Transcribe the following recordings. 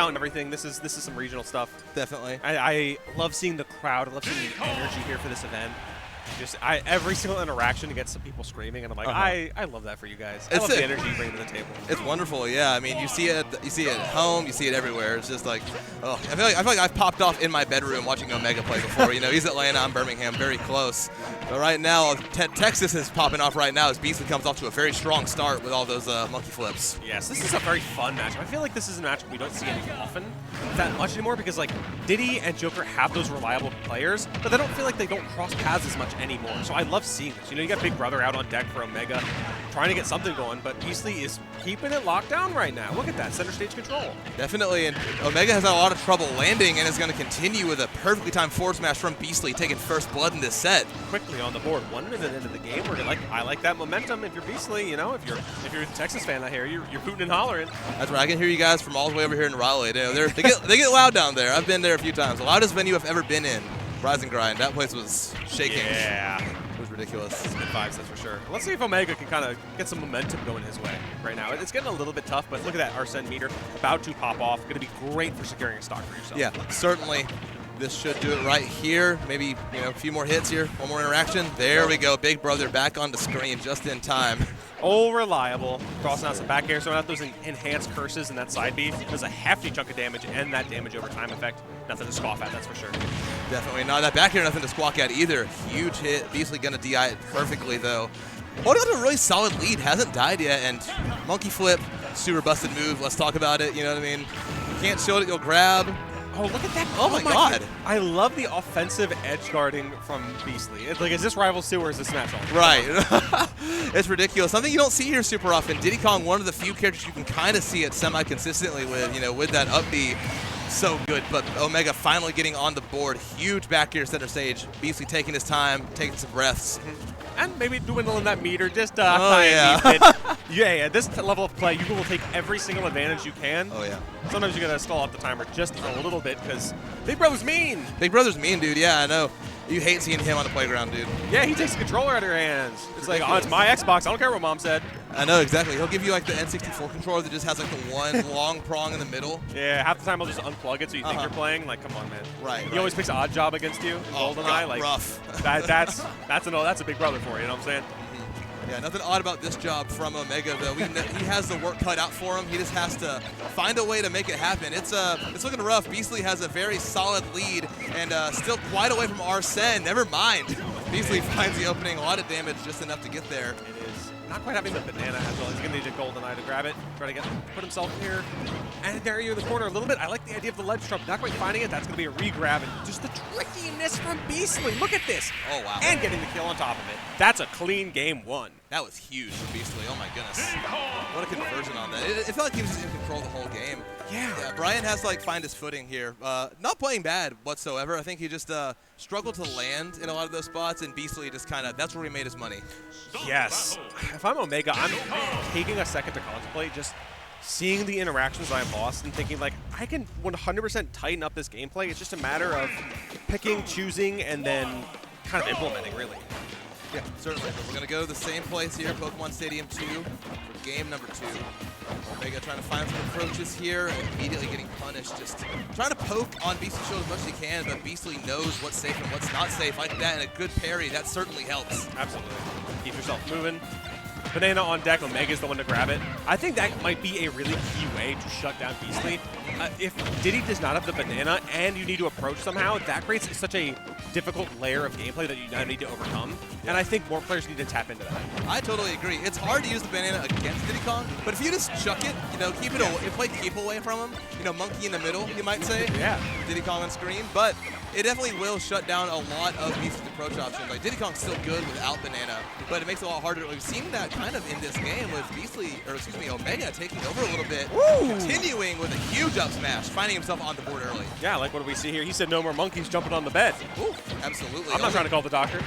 talent and everything. This is some regional stuff. Definitely. I love seeing the crowd. I love seeing the energy here for this event. Just every single interaction to get some people screaming, and I'm like, I love that for you guys. I love the energy you bring to the table. It's wonderful, yeah. I mean, you see it at home, you see it everywhere. It's just like, oh, I feel like I've popped off in my bedroom watching Omega play before. You know, he's Atlanta, I'm Birmingham, very close. But right now, Texas is popping off right now as Beastly comes off to a very strong start with all those monkey flips. Yes, this is a very fun matchup. I feel like this is a matchup we don't see any often that much anymore because like Diddy and Joker have those reliable players, but I don't feel like they don't cross paths as much anymore. So I love seeing this. You know, you got Big Brother out on deck for Omega, trying to get something going, but Beastly is keeping it locked down right now. Look at that, center stage control. Definitely, and Omega has had a lot of trouble landing and is going to continue with a perfectly timed forward smash from Beastly, taking first blood in this set. Quickly on the board, 1 minute into the game, I like that momentum. If you're Beastly, you know, if you're a Texas fan out here, you're hooting and hollering. That's right. I can hear you guys from all the way over here in Raleigh. You know, they get loud down there. I've been there a few times. The loudest venue I've ever been in, Rise and Grind. That place was shaking. Yeah. It was ridiculous. It's good vibes, that's for sure. Let's see if Omega can kind of get some momentum going his way right now. It's getting a little bit tough, but look at that Arsene meter about to pop off. Going to be great for securing a stock for yourself. Yeah, certainly. This should do it right here. Maybe, you know, a few more hits here. One more interaction. There we go. Big Brother back on the screen just in time. Oh, reliable. Crossing out some back air, throwing out those enhanced curses in that side B. Does a hefty chunk of damage and that damage over time effect. Nothing to scoff at, that's for sure. Definitely not. That back air, nothing to squawk at either. Huge hit. Beastly going to DI it perfectly, though. Holding on to a really solid lead. Hasn't died yet. And monkey flip, super busted move. Let's talk about it. You know what I mean? You can't shield it, you'll grab. Oh, look at that. Oh my God. I love the offensive edge guarding from Beastly. It's like, is this Rivals 2 or is this Smash All? Right. It's ridiculous. Something you don't see here super often. Diddy Kong, one of the few characters you can kind of see it semi-consistently with, you know, with that up B. So good, but Omega finally getting on the board. Huge back here center stage. Beastly taking his time, taking some breaths. And maybe dwindling that meter just yeah, this level of play, you will take every single advantage you can. Oh, yeah. Sometimes you got to stall out the timer just a little bit because Big Brother's mean. Big Brother's mean, dude. Yeah, I know. You hate seeing him on the playground, dude. Yeah, he takes the controller out of your hands. It's like, oh, it's my Xbox. I don't care what Mom said. I know, exactly. He'll give you like the N64 controller that just has like the one long prong in the middle. Yeah, half the time he'll just unplug it so you think you're playing. Like, come on, man. Right. He always picks Odd Job against you. Oh, GoldenEye, like rough. that's a Big Brother for you. You know what I'm saying? Yeah, nothing odd about this job from Omega, though. He has the work cut out for him. He just has to find a way to make it happen. It's looking rough. Beastly has a very solid lead and still quite away from Arsene. Never mind. Beastly finds the opening. A lot of damage, just enough to get there. It is. Not quite having the banana as well. He's going to need a GoldenEye to grab it. Try to put himself in here. And there you're in the corner a little bit. I like the idea of the ledge trap. Not quite finding it. That's going to be a re-grab. And just the trickiness from Beastly. Look at this. Oh, wow. And getting the kill on top of it. That's a clean game one. That was huge from Beastly. Oh, my goodness. What a conversion on that. It felt like he was in control the whole game. Yeah. Brian has to, like, find his footing here. Not playing bad whatsoever. I think he just struggled to land in a lot of those spots, and Beastly just kind of, that's where he made his money. Yes. If I'm Omega, I'm taking a second to contemplate, just seeing the interactions I lost and thinking, like, I can 100% tighten up this gameplay. It's just a matter of picking, choosing, and then kind of implementing, really. Yeah, certainly. But we're going to go to the same place here, Pokemon Stadium 2, for game number 2. Omega trying to find some approaches here, and immediately getting punished. Just trying to poke on Beastly's shield as much as he can, but Beastly knows what's safe and what's not safe. Like that, and a good parry, that certainly helps. Absolutely. Keep yourself moving. Banana on deck, Omega's the one to grab it. I think that might be a really key way to shut down Beastly. If Diddy does not have the banana and you need to approach somehow, that creates such a difficult layer of gameplay that you now need to overcome. And I think more players need to tap into that. I totally agree. It's hard to use the banana against Diddy Kong, but if you just chuck it, you know, keep it away, play keep away from him, you know, monkey in the middle, you might say. Yeah. Diddy Kong on screen, but it definitely will shut down a lot of Beastly's approach options. Like, Diddy Kong's still good without banana, but it makes it a lot harder. We've seen that kind of in this game with Omega taking over a little bit, continuing with a huge up smash, finding himself on the board early. Yeah, like what do we see here? He said no more monkeys jumping on the bed. Ooh, absolutely. I'm not trying to call the doctor.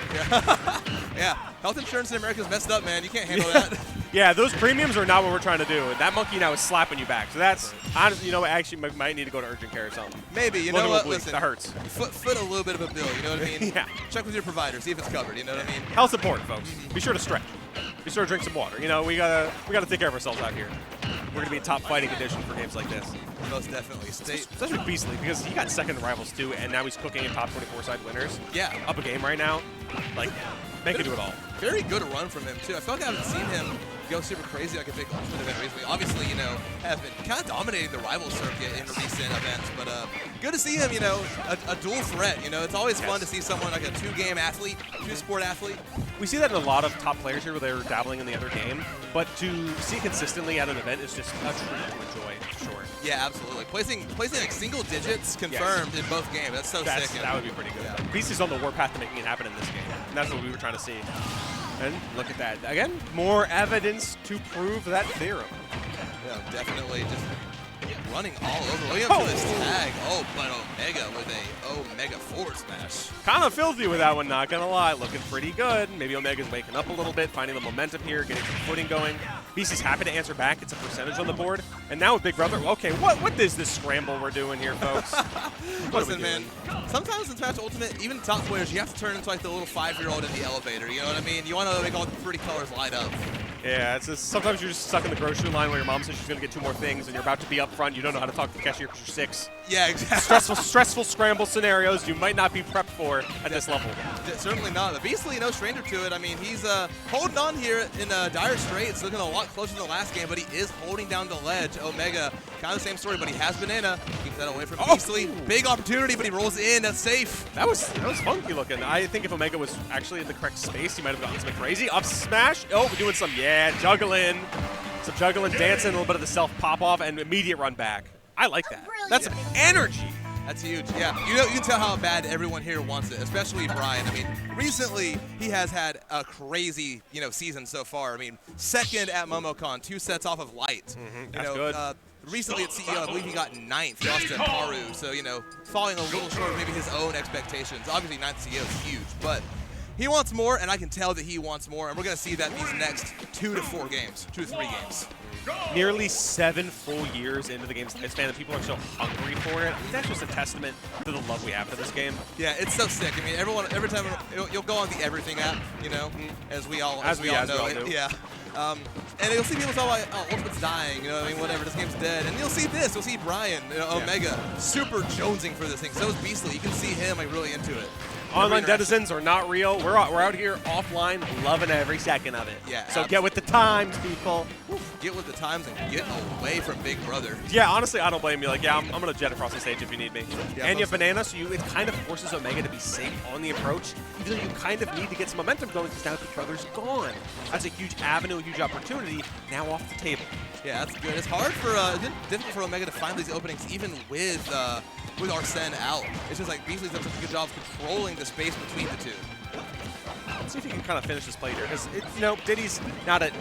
Yeah, health insurance in America is messed up, man. You can't handle that. Yeah, those premiums are not what we're trying to do. That monkey now is slapping you back. So that's, honestly, you know, actually might need to go to urgent care or something. Maybe, you know what, listen. That hurts. Foot a little bit of a bill, you know what I mean? Yeah. Check with your provider, see if it's covered, you know what I mean? Health support, folks. Be sure to stretch. Be sure to drink some water. You know, we gotta take care of ourselves out here. We're gonna be in top fighting condition for games like this. Most definitely. Especially Beastly, because he got second in Rivals too, and now he's cooking in top 24 side winners. Yeah. Up a game right now. Like, they can do it all. Very good run from him, too. I feel like I haven't seen him go super crazy like a big ultimate event recently. Obviously, you know, have been kind of dominating the rival circuit in recent events, but good to see him, you know, a dual threat. You know, it's always fun to see someone like a two-game athlete, two-sport athlete. We see that in a lot of top players here where they're dabbling in the other game, but to see consistently at an event is just a treat to enjoy, for sure. Yeah, absolutely. Placing like single digits confirmed in both games. That's so sick. That would be pretty good. Yeah. Beastie's on the warpath to making it happen in this game, and that's what we were trying to see. And look at that. Again, more evidence to prove that theorem. Yeah, definitely just running all over. Look at this tag. Oh, but Omega with a Omega forward smash. Kind of filthy with that one, not gonna lie. Looking pretty good. Maybe Omega's waking up a little bit, finding the momentum here, getting some footing going. Beastie's happy to answer back. It's a percentage on the board. And now with Big Brother, okay, what is this scramble we're doing here, folks? Listen, man, sometimes in Smash Ultimate, even top players, you have to turn into like the little 5-year-old in the elevator. You know what I mean? You want to make all the pretty colors light up. Yeah, it's just, sometimes you're just stuck in the grocery line where your mom says she's going to get 2 more things, and you're about to be up front. You don't know how to talk to the cashier because you're 6. Yeah, exactly. Stressful scramble scenarios you might not be prepped for at this level. Certainly not. The Beastly, no stranger to it. I mean, he's holding on here in dire straits, looking a lot closer than the last game, but he is holding down the ledge. Omega, kind of the same story, but he has Banana. Keeps that away from Beastly. Big opportunity, but he rolls in. That's safe. That was funky looking. I think if Omega was actually in the correct space, he might have gotten something crazy. Up smash. Oh, we're doing some, juggling. Some juggling, dancing, a little bit of the self pop off, and immediate run back. I like that. That's some energy. That's huge. Yeah, you can tell how bad everyone here wants it, especially Brian. I mean, recently he has had a crazy, season so far. I mean, second at MomoCon, 2 sets off of Light. That's good. Recently at CEO, I believe he got 9th. He lost to Haru, so falling a little short of maybe his own expectations. Obviously, 9th CEO is huge, but he wants more, and I can tell that he wants more, and we're going to see that these next 2 to 3 games. Nearly 7 full years into the game's lifespan, and people are so hungry for it. I think that's just a testament to the love we have for this game. Yeah, it's so sick. I mean, every time you'll go on the Everything app, as we all know. Yeah. And you'll see people talk about, oh, Ultimate's dying, whatever, this game's dead. And you'll see this, you'll see Brian, Omega, super jonesing for this thing. So is Beastly. You can see him, really into it. Online denizens are not real. We're out here offline, loving every second of it. Yeah. So get with the times, people. Get with the times and get away from Big Brother. Yeah, honestly, I don't blame you. I'm going to jet across the stage if you need me. Yeah, and you have Banana, so it kind of forces Omega to be safe on the approach, even though you kind of need to get some momentum going because now Big Brother's gone. That's a huge avenue, a huge opportunity now off the table. Yeah, that's good. It's hard for difficult for Omega to find these openings, even with Arsene out. It's just like Beastly's done such a good job of controlling the space between the two. Let's see if he can kind of finish this play here, because Diddy's not at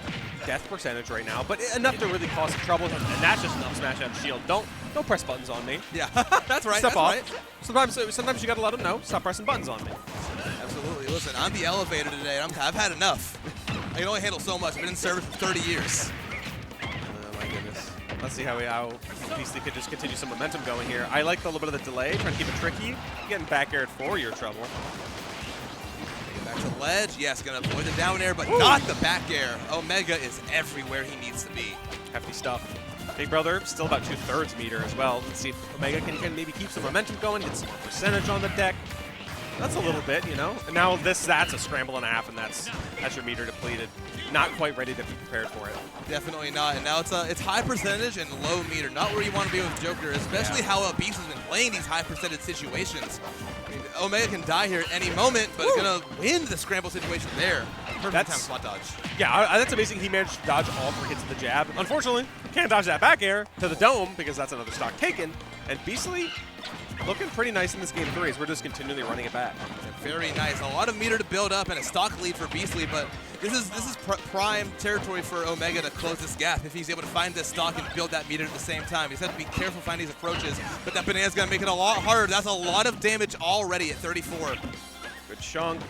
death percentage right now, but enough to really cause some trouble, and that's just enough smash out of shield. Don't press buttons on me. Yeah, that's right. Step that's off. Right. Sometimes you got to let them know. Stop pressing buttons on me. Absolutely. Listen, I'm the elevator today. And I've had enough. I can only handle so much. I've been in service for 30 years. Oh my goodness. Let's see how Beastly could just continue some momentum going here. I like a little bit of the delay, trying to keep it tricky. Getting back air at 4, you're trouble. Back to ledge. Yes, going to avoid the down air, but not the back air. Omega is everywhere he needs to be. Hefty stuff. Big Brother still about 2/3 meter as well. Let's see if Omega can maybe keep some momentum going, get some more percentage on the deck. That's a little bit, And now that's a scramble and a half, and that's your meter depleted. Not quite ready to be prepared for it. Definitely not. And now it's high percentage and low meter. Not where you want to be with Joker, especially how Beast has been playing these high percentage situations. I mean, Omega can die here at any moment, but going to win the scramble situation there. Perfect time spot dodge. Yeah, that's amazing. He managed to dodge all 3 hits of the jab. Unfortunately, can't dodge that back air to the dome because that's another stock taken. And Beastly looking pretty nice in this game 3 as we're just continually running it back. Very nice. A lot of meter to build up and a stock lead for Beastly, but this is prime territory for Omega to close this gap if he's able to find this stock and build that meter at the same time. He's got to be careful finding these approaches, but that Banana's going to make it a lot harder. That's a lot of damage already at 34. Good chunk.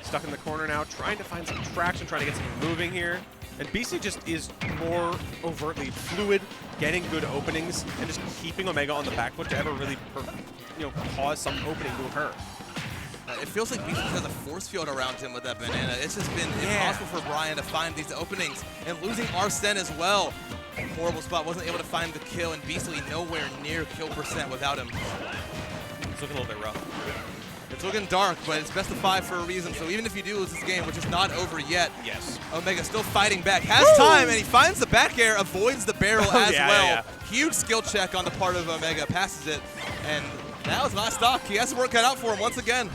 Stuck in the corner now, trying to find some traction, trying to get something moving here. And Beastly just is more overtly fluid, getting good openings, and just keeping Omega on the back foot to ever really, cause some opening to occur. It feels like Beastly has a force field around him with that Banana. It's just been impossible for Brian to find these openings, and losing Arsene as well. horrible spot. Wasn't able to find the kill, and Beastly nowhere near kill percent without him. It's looking a little bit rough. It's looking dark, but it's best of 5 for a reason. So even if you do lose this game, which is not over yet, yes, Omega still fighting back. Has time, and he finds the back air, avoids the barrel as well. Huge skill check on the part of Omega, passes it, and now it's not stock. He has to work cut out for him once again.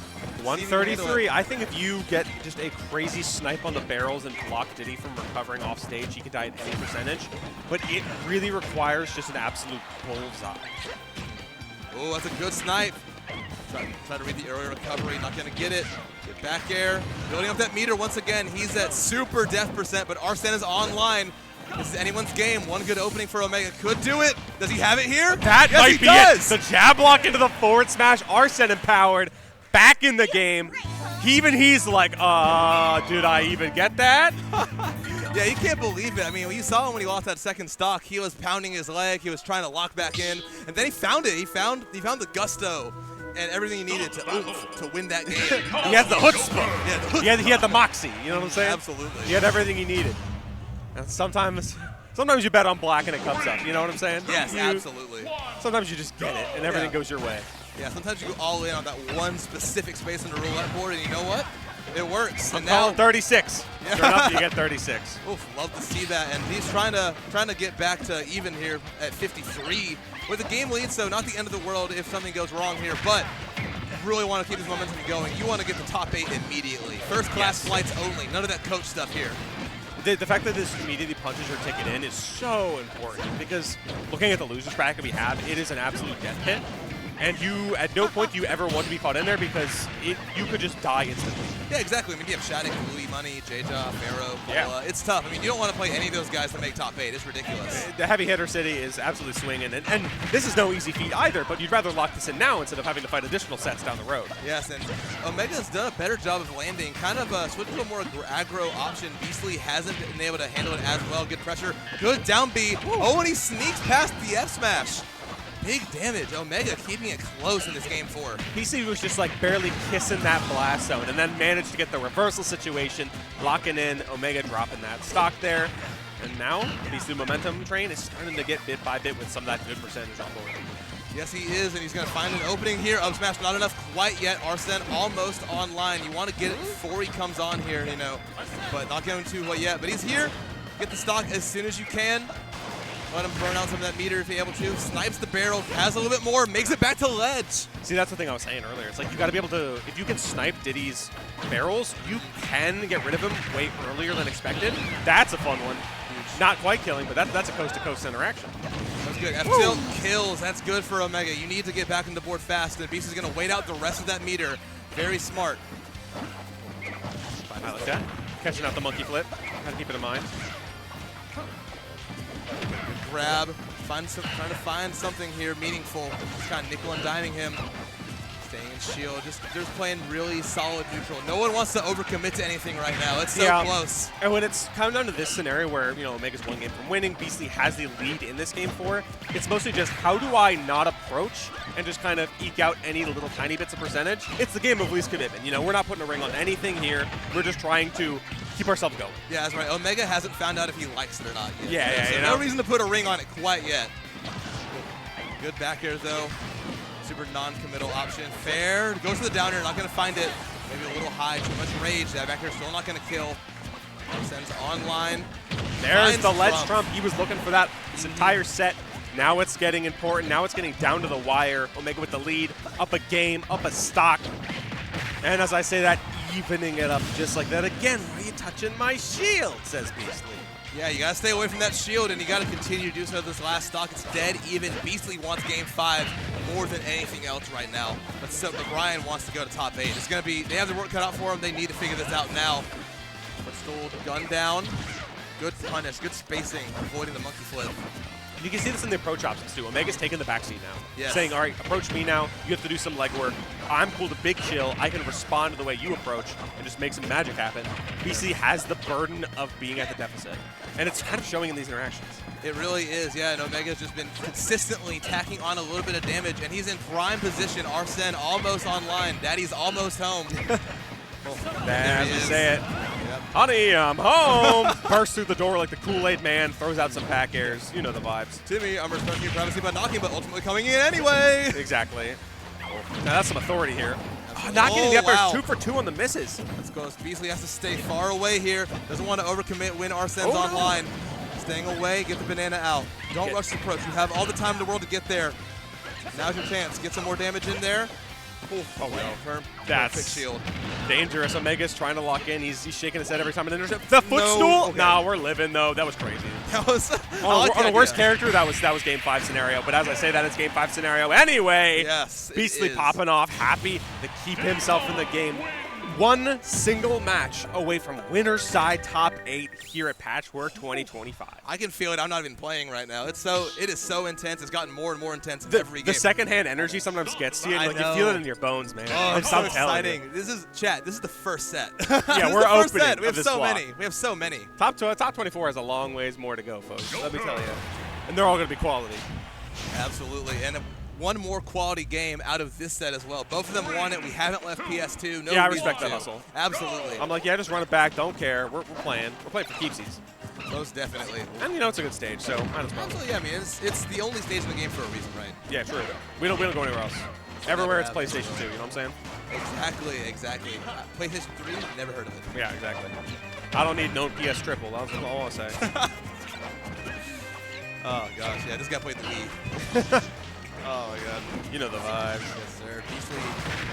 133. I think if you get just a crazy snipe on the barrels and block Diddy from recovering off stage, he can die at any percentage. But it really requires just an absolute bullseye. Oh, that's a good snipe. Try to read the earlier recovery, not going to get it. Get back air, building up that meter once again. He's at super death percent, but Arsene is online. This is anyone's game. One good opening for Omega. Could do it. Does he have it here? That yes, might he be does. it. The jab block into the forward smash. Arsene empowered. Back in the game. He's like, did I even get that? Yeah, you can't believe it. I mean, you saw him when he lost that second stock. He was pounding his leg. He was trying to lock back in, and then he found it. He found the gusto and everything he needed to win that game. He has the chutzpah. Yeah, he had the moxie. You know what I'm saying? Absolutely. He had everything he needed. And sometimes you bet on black and it comes up. You know what I'm saying? Yes, absolutely. Sometimes you just get it and everything goes your way. Yeah, sometimes you go all in on that one specific space on the roulette board, and you know what? It works. I'm calling 36. Yeah. Sure enough, you get 36. Oof, love to see that. And he's trying to get back to even here at 53 with a game lead, so not the end of the world if something goes wrong here, but really want to keep his momentum going. You want to get the top 8 immediately. First class flights only. None of that coach stuff here. The fact that this immediately punches your ticket in is so important because looking at the losers bracket we have, it is an absolute death pit. And you, at no point do you ever want to be caught in there because you could just die instantly. Yeah, exactly. I mean, you have Shattuck, Louis Money, J-Jaw, Pharaoh, Bola. Yeah. It's tough. I mean, you don't want to play any of those guys to make top 8. It's ridiculous. The heavy hitter city is absolutely swinging, and this is no easy feat either, but you'd rather lock this in now instead of having to fight additional sets down the road. Yes, and Omega's done a better job of landing, kind of switching to a more aggro option. Beastly hasn't been able to handle it as well. Good pressure, good down B. Oh, and he sneaks past the F smash. Big damage. Omega keeping it close in this game 4. PC was just like barely kissing that blast zone and then managed to get the reversal situation, locking in, Omega dropping that stock there. And now, Beastly momentum train is starting to get bit by bit with some of that good percentage on board. Yes, he is, and he's going to find an opening here. Up smash, not enough quite yet. Arsene almost online. You want to get it before he comes on here, you know, but not going to yet. But he's here. Get the stock as soon as you can. Let him burn out some of that meter if he's able to. Snipes the barrel, has a little bit more, makes it back to ledge. See, that's the thing I was saying earlier. It's like you got to be able to, if you can snipe Diddy's barrels, you can get rid of him way earlier than expected. That's a fun one. Not quite killing, but that's a coast-to-coast interaction. That's good. F-tilt kills. That's good for Omega. You need to get back on the board fast. And Beast is going to wait out the rest of that meter. Very smart. I like that. Catching out the monkey flip. Got to keep it in mind. Grab, trying to find something here meaningful. Just kind of nickel and diming him. Staying in shield, just playing really solid neutral. No one wants to overcommit to anything right now. It's so close. And when it's come down to this scenario where, you know, Omega's one game from winning, Beastly has the lead in this game 4, it's mostly just how do I not approach and just kind of eke out any little tiny bits of percentage. It's the game of least commitment. You know, we're not putting a ring on anything here. We're just trying to keep ourselves going. Yeah, that's right. Omega hasn't found out if he likes it or not yet. Yeah, so you no know? reason to put a ring on it quite yet. Good back air though. Super non-committal option. Fair. Goes to the down air, not going to find it. Maybe a little high, too much rage. That back air still not going to kill. Sends online. There's the ledge trump. He was looking for that this entire set. Now it's getting important. Now it's getting down to the wire. Omega with the lead. Up a game, up a stock. And as I say that, evening it up just like that. Again, why are you touching my shield, says Beastly. Yeah, you got to stay away from that shield, and you got to continue to do so this last stock. It's dead even. Beastly wants game 5 more than anything else right now. But Brian wants to go to top 8. It's going to be, they have the work cut out for them. They need to figure this out now. But still gun down. Good punish, good spacing, avoiding the monkey flip. You can see this in the approach options too. Omega's taking the backseat now. Yes. Saying, all right, approach me now. You have to do some legwork. I'm cool to big chill. I can respond to the way you approach and just make some magic happen. BC has the burden of being at the deficit. And it's kind of showing in these interactions. It really is, yeah, and Omega's just been consistently tacking on a little bit of damage, and he's in prime position. Arsene almost online. Daddy's almost home. As we say it. Yep. Honey, I'm home. Bursts through the door like the Kool-Aid man, throws out some back airs. You know the vibes. Timmy, I'm respecting your privacy by knocking, but ultimately coming in anyway. Exactly. Now that's some authority here. Not getting the up airs, 2 for 2 on the misses. Let's go. Beasley has to stay far away here. Doesn't want to overcommit when Arsene's online. Staying away, get the banana out. Don't rush the approach. You have all the time in the world to get there. Now's your chance. Get some more damage in there. Oh, no. That's perfect shield. Dangerous. Omega's trying to lock in. He's shaking his head every time. And then the footstool? Okay. Nah, we're living, though. That was crazy. That was on the worst character, that was game 5 scenario. But as I say that, it's game 5 scenario anyway. Yes, Beastly popping off, happy to keep himself in the game. One single match away from winner's side top 8 here at Patchwork 2025. I can feel it. I'm not even playing right now. It is so intense. It's gotten more and more intense every game. The second-hand energy sometimes gets to you. Like, you feel it in your bones, man. Oh, it's so exciting. This is the first set. Yeah, we're opening. We have so many. We have so many. Top 24 has a long ways more to go, folks. Let me tell you. And they're all going to be quality. Absolutely. And one more quality game out of this set as well. Both of them won it. We haven't left PS2. No yeah, I respect that hustle. Absolutely. I'm like, yeah, just run it back. Don't care. We're playing. We're playing for keepsies. Most definitely. And, you know, it's a good stage, so might as well. Absolutely, yeah, I mean, it's the only stage in the game for a reason, right? Yeah, true. We don't go anywhere else. Everywhere it's PlayStation 2, you know what I'm saying? Exactly. PlayStation 3, never heard of it. Yeah, exactly. I don't need no PS triple. That's all I want to say. Oh, gosh, yeah, this guy played the Wii. Oh, my God. You know the vibes. Yes, sir. Beastly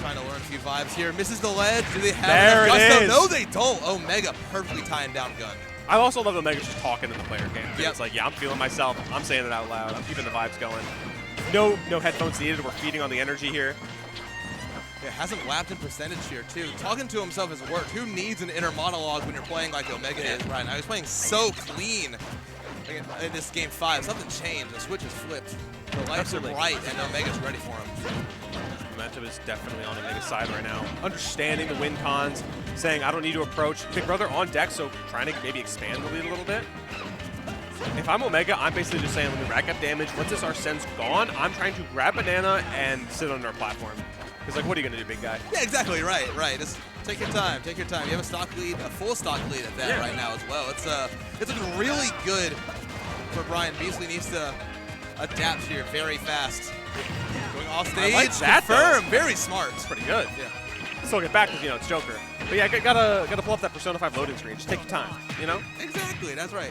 trying to learn a few vibes here. Misses the ledge. Do they have there enough it is. No, they don't. Omega perfectly tying down gun. I also love Omega's just talking in the player game. Yep. It's like, yeah, I'm feeling myself. I'm saying it out loud. I'm keeping the vibes going. No headphones needed. We're feeding on the energy here. Yeah, hasn't lapped in percentage here, too. Talking to himself has worked. Who needs an inner monologue when you're playing like Omega is right now? He's playing so clean in this game 5. Something changed. The switch is flipped. The lights are bright, and Omega's ready for him. Momentum is definitely on Omega's side right now. Understanding the win cons, saying, I don't need to approach. Big Brother on deck, so trying to maybe expand the lead a little bit. If I'm Omega, I'm basically just saying, let me rack up damage. Once this Arsene's gone, I'm trying to grab banana and sit under a platform. Because, like, what are you going to do, big guy? Yeah, exactly, right. Just take your time, take your time. You have a stock lead, a full stock lead at that right now as well. It's looking really good for Brian. Beastly needs to adapt here very fast. Going off stage, like that, confirm. Very smart. It's pretty good. Yeah. Still get back because, you know, it's Joker. But yeah, gotta pull up that Persona 5 loading screen. Just take your time, you know? Exactly, that's right.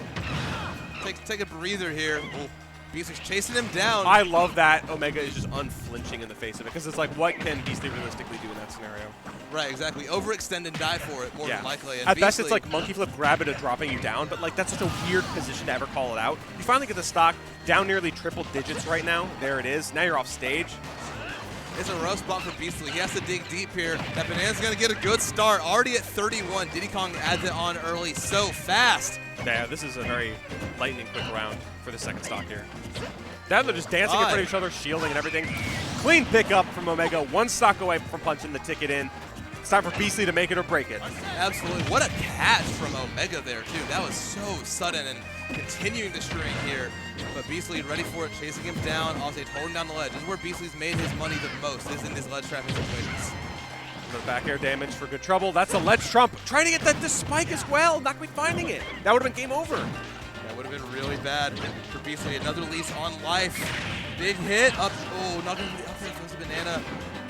Take a breather here. Ooh, Beastly's chasing him down. I love that Omega is just unflinching in the face of it because it's like, what can Beastly realistically do in that scenario? Right, exactly. Overextend and die for it, more than likely. And at best, it's like monkey flip, grab it, and dropping you down, but like that's such a weird position to ever call it out. You finally get the stock down nearly triple digits right now. There it is. Now you're off stage. It's a rough spot for Beastly. He has to dig deep here. That banana's going to get a good start. Already at 31. Diddy Kong adds it on early so fast. Yeah, this is a very lightning quick round for the second stock here. Now they're just dancing in front of each other, shielding and everything. Clean pickup from Omega. One stock away from punching the ticket in. It's time for Beastly to make it or break it. Absolutely. What a catch from Omega there, too. That was so sudden and continuing the string here. But Beastly ready for it, chasing him down, offstage, holding down the ledge. This is where Beastly's made his money the most, is in these ledge trapping situations. The back air damage for good trouble. That's a ledge trump. Trying to get the spike as well. Not quite finding it. That would have been game over. That would have been really bad for Beastly. Another lease on life. Big hit. Up. Oh, not going to be up there. Throws the banana.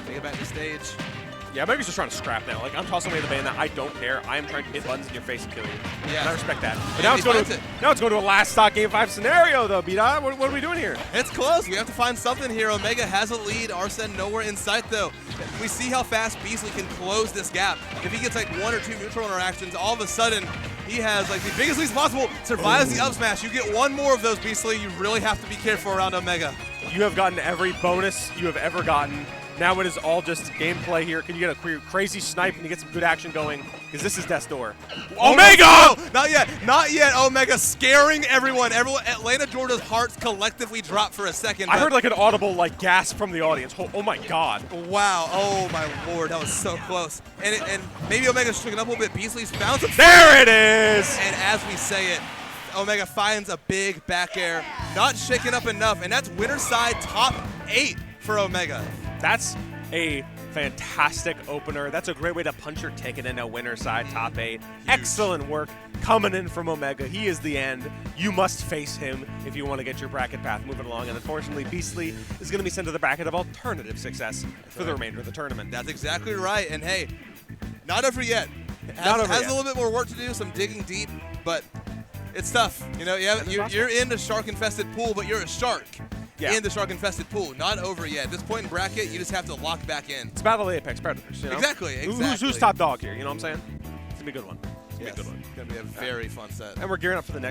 Take it back to stage. Yeah, Omega's just trying to scrap now. Like, I'm tossing away the banana. I don't care. I am trying to hit buttons in your face and kill you. Yeah. And I respect that. But now it's going to a last stock game 5 scenario, though, Bida. What are we doing here? It's close. We have to find something here. Omega has a lead. Arsene nowhere in sight, though. We see how fast Beastly can close this gap. If he gets like 1 or 2 neutral interactions, all of a sudden he has like the biggest lead possible, survives the up smash. You get one more of those, Beastly. You really have to be careful around Omega. You have gotten every bonus you have ever gotten. Now it is all just gameplay here. Can you get a crazy snipe? Can you get some good action going? Because this is Death's Door. Omega! No, not yet. Not yet. Omega scaring everyone. Atlanta, Georgia's hearts collectively dropped for a second. I heard like an audible like gasp from the audience. Oh my God. Wow. Oh my Lord. That was so close. And maybe Omega's tricking up a little bit. Beastly's found some. There it is. And as we say it, Omega finds a big back air. Not shaking up enough. And that's winner side top 8 for Omega. That's a Fantastic opener. That's a great way to punch your ticket into winner side top 8. Excellent work coming in from Omega. He is the end. You must face him if you want to get your bracket path moving along. And unfortunately, Beastly is going to be sent to the bracket of alternative success for the remainder of the tournament. That's exactly right. And hey, not over yet. Not over has yet. a little bit more work to do, some digging deep, but it's tough. You know, you're in the shark-infested pool, but you're a shark in the shark-infested pool. Not over yet. At this point in bracket, you just have to lock back in. It's Battle of the Apex Predators, you know? Exactly. Who's top dog here, you know what I'm saying? It's going to be a good one. It's going to be a very fun set. And we're gearing up for the next